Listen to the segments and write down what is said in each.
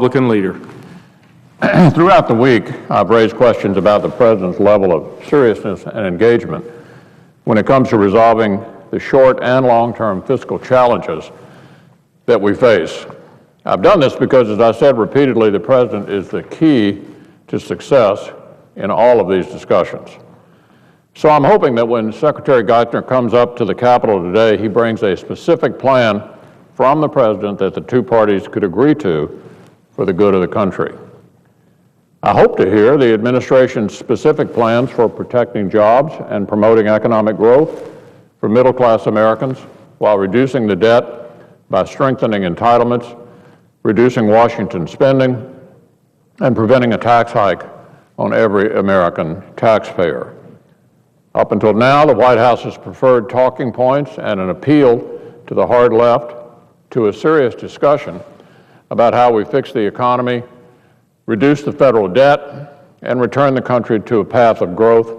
Republican Leader. Throughout the week, I've raised questions about the President's level of seriousness and engagement when it comes to resolving the short and long-term fiscal challenges that we face. I've done this because, as I said repeatedly, the President is the key to success in all of these discussions. So I'm hoping that when Secretary Geithner comes up to the Capitol today, he brings a specific plan from the President that the two parties could agree to for the good of the country. I hope to hear the administration's specific plans for protecting jobs and promoting economic growth for middle-class Americans while reducing the debt by strengthening entitlements, reducing Washington spending, and preventing a tax hike on every American taxpayer. Up until now, the White House has preferred talking points and an appeal to the hard left to a serious discussion about how we fix the economy, reduce the federal debt, and return the country to a path of growth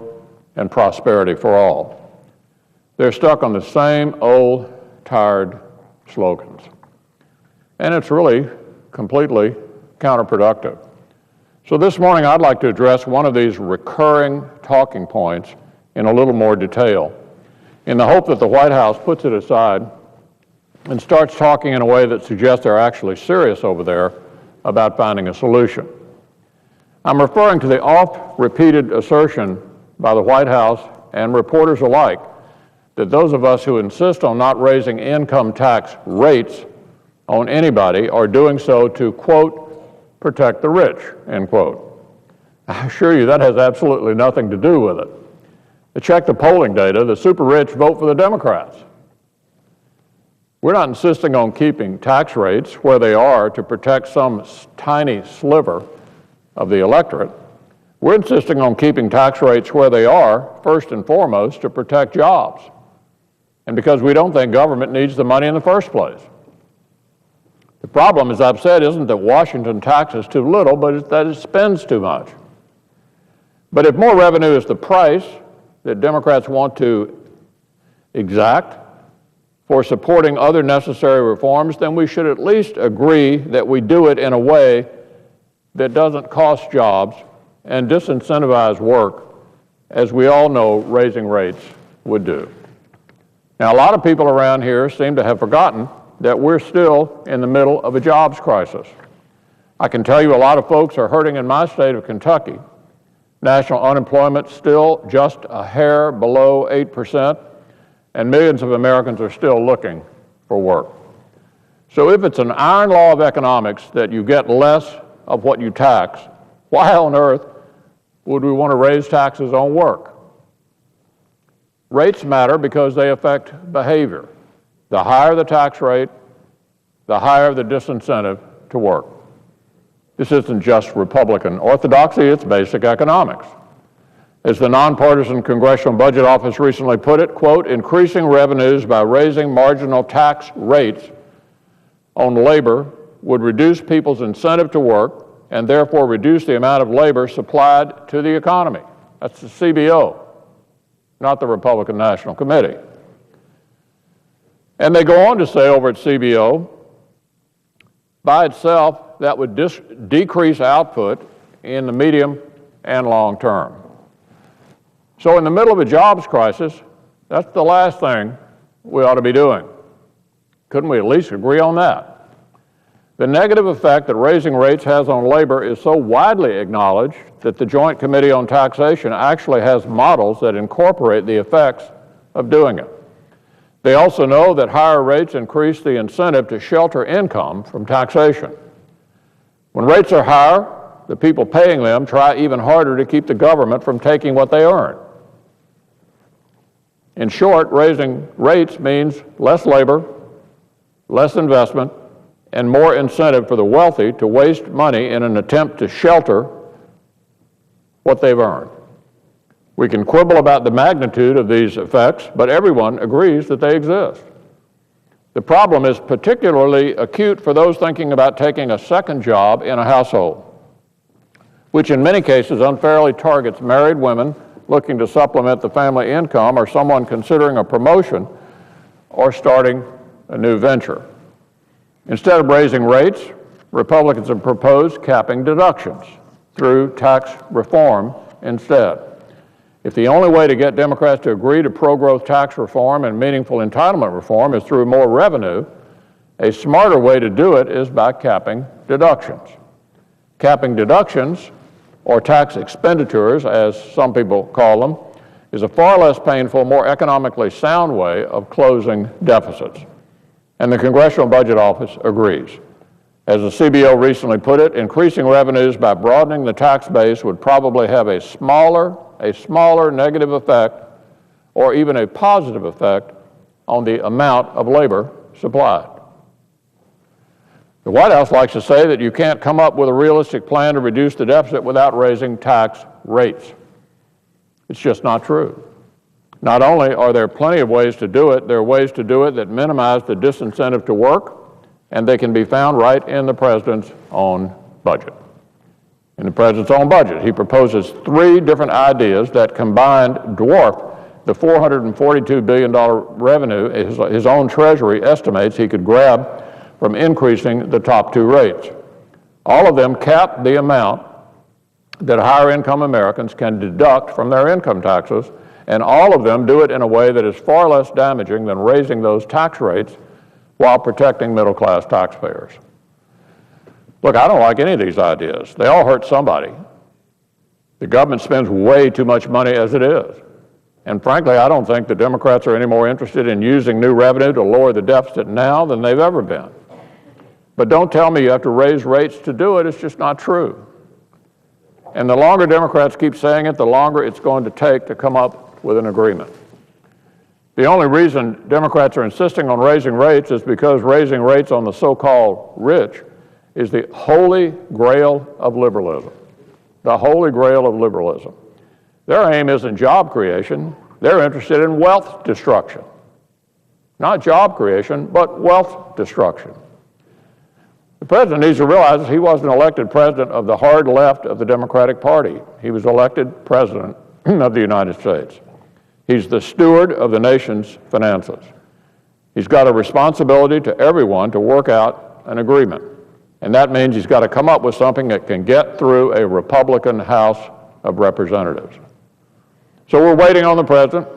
and prosperity for all. They're stuck on the same old, tired slogans. And it's really completely counterproductive. So this morning, I'd like to address one of these recurring talking points in a little more detail, in the hope that the White House puts it aside and starts talking in a way that suggests they're actually serious over there about finding a solution. I'm referring to the oft-repeated assertion by the White House and reporters alike that those of us who insist on not raising income tax rates on anybody are doing so to, quote, protect the rich, end quote. I assure you that has absolutely nothing to do with it. To check the polling data, the super rich vote for the Democrats. We're not insisting on keeping tax rates where they are to protect some tiny sliver of the electorate. We're insisting on keeping tax rates where they are, first and foremost, to protect jobs, and because we don't think government needs the money in the first place. The problem, as I've said, isn't that Washington taxes too little, but it's that it spends too much. But if more revenue is the price that Democrats want to exact for supporting other necessary reforms, then we should at least agree that we do it in a way that doesn't cost jobs and disincentivize work, as we all know raising rates would do. Now, a lot of people around here seem to have forgotten that we're still in the middle of a jobs crisis. I can tell you a lot of folks are hurting in my state of Kentucky. National unemployment still just a hair below 8%, and millions of Americans are still looking for work. So if it's an iron law of economics that you get less of what you tax, why on earth would we want to raise taxes on work? Rates matter because they affect behavior. The higher the tax rate, the higher the disincentive to work. This isn't just Republican orthodoxy, it's basic economics. As the nonpartisan Congressional Budget Office recently put it, quote, increasing revenues by raising marginal tax rates on labor would reduce people's incentive to work and therefore reduce the amount of labor supplied to the economy. That's the CBO, not the Republican National Committee. And they go on to say over at CBO, by itself, that would decrease output in the medium and long term. So in the middle of a jobs crisis, that's the last thing we ought to be doing. Couldn't we at least agree on that? The negative effect that raising rates has on labor is so widely acknowledged that the Joint Committee on Taxation actually has models that incorporate the effects of doing it. They also know that higher rates increase the incentive to shelter income from taxation. When rates are higher, the people paying them try even harder to keep the government from taking what they earn. In short, raising rates means less labor, less investment, and more incentive for the wealthy to waste money in an attempt to shelter what they've earned. We can quibble about the magnitude of these effects, but everyone agrees that they exist. The problem is particularly acute for those thinking about taking a second job in a household, which in many cases unfairly targets married women looking to supplement the family income or someone considering a promotion or starting a new venture. Instead of raising rates, Republicans have proposed capping deductions through tax reform instead. If the only way to get Democrats to agree to pro-growth tax reform and meaningful entitlement reform is through more revenue, a smarter way to do it is by capping deductions. Capping deductions, or tax expenditures, as some people call them, is a far less painful, more economically sound way of closing deficits. And the Congressional Budget Office agrees. As the CBO recently put it, increasing revenues by broadening the tax base would probably have a smaller negative effect, or even a positive effect, on the amount of labor supplied. The White House likes to say that you can't come up with a realistic plan to reduce the deficit without raising tax rates. It's just not true. Not only are there plenty of ways to do it, there are ways to do it that minimize the disincentive to work, and they can be found right in the President's own budget. In the President's own budget, he proposes 3 different ideas that combined dwarf the $442 billion revenue his own Treasury estimates he could grab from increasing the top 2 rates. All of them cap the amount that higher income Americans can deduct from their income taxes, and all of them do it in a way that is far less damaging than raising those tax rates while protecting middle class taxpayers. Look, I don't like any of these ideas. They all hurt somebody. The government spends way too much money as it is. And frankly, I don't think the Democrats are any more interested in using new revenue to lower the deficit now than they've ever been. But don't tell me you have to raise rates to do it. It's just not true. And the longer Democrats keep saying it, the longer it's going to take to come up with an agreement. The only reason Democrats are insisting on raising rates is because raising rates on the so-called rich is the holy grail of liberalism. The holy grail of liberalism. Their aim isn't job creation. They're interested in wealth destruction. Not job creation, but wealth destruction. The President needs to realize that he wasn't elected President of the hard left of the Democratic Party. He was elected President of the United States. He's the steward of the nation's finances. He's got a responsibility to everyone to work out an agreement. And that means he's got to come up with something that can get through a Republican House of Representatives. So we're waiting on the President.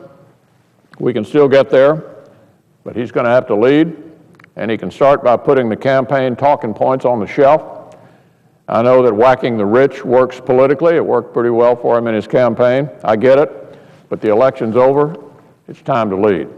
We can still get there, but he's going to have to lead, and he can start by putting the campaign talking points on the shelf. I know that whacking the rich works politically. It worked pretty well for him in his campaign. I get it, but the election's over. It's time to lead.